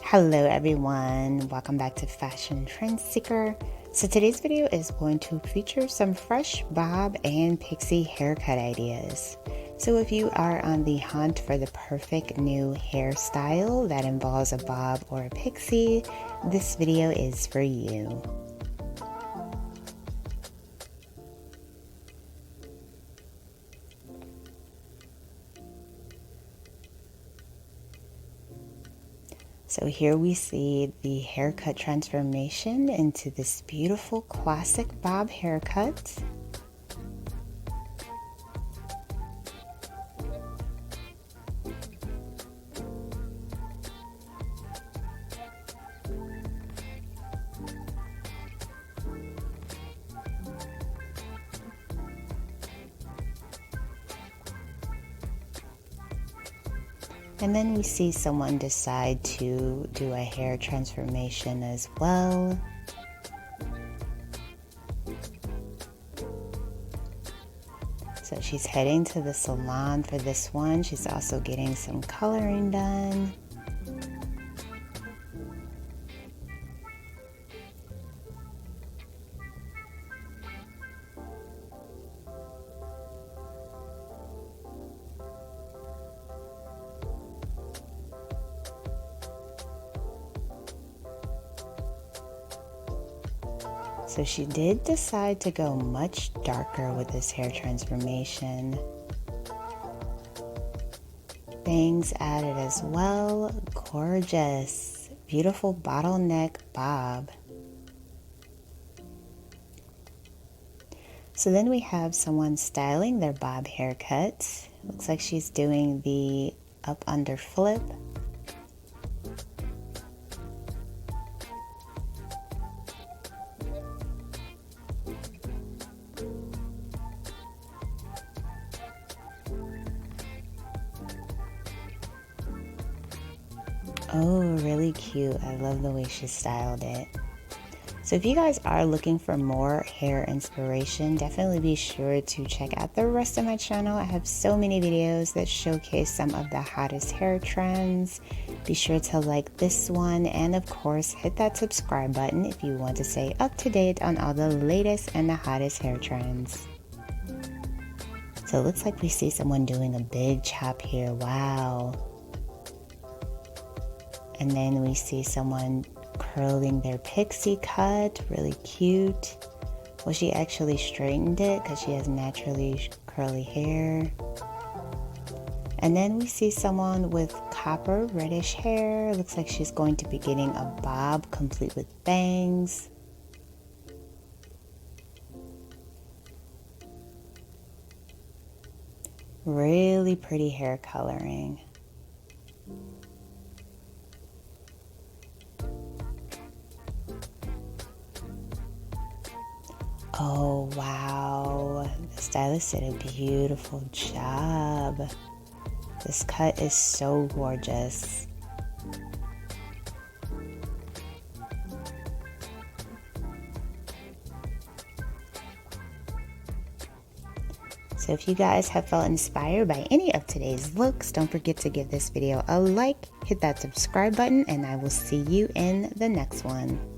Hello everyone, welcome back to Fashion Trend Seeker. So today's video is going to feature some fresh bob and pixie haircut ideas. So if you are on the hunt for the perfect new hairstyle that involves a bob or a pixie, this video is for you. So here we see the haircut transformation into this beautiful classic bob haircut. And then we see someone decide to do a hair transformation as well. So she's heading to the salon for this one. She's also getting some coloring done. So she did decide to go much darker with this hair transformation. Bangs added as well. Gorgeous. Beautiful bottleneck bob. So then we have someone styling their bob haircut. Looks like she's doing the up under flip. Oh, really cute. I love the way she styled it. So if you guys are looking for more hair inspiration, definitely be sure to check out the rest of my channel. I have so many videos that showcase some of the hottest hair trends. Be sure to like this one, and of course hit that subscribe button if you want to stay up to date on all the latest and the hottest hair trends. So it looks like we see someone doing a big chop here. Wow. And then we see someone curling their pixie cut, really cute. Well, she actually straightened it because she has naturally curly hair. And then we see someone with copper reddish hair. Looks like she's going to be getting a bob complete with bangs. Really pretty hair coloring. Oh wow, the stylist did a beautiful job. This cut is so gorgeous. So if you guys have felt inspired by any of today's looks, don't forget to give this video a like, hit that subscribe button, and I will see you in the next one.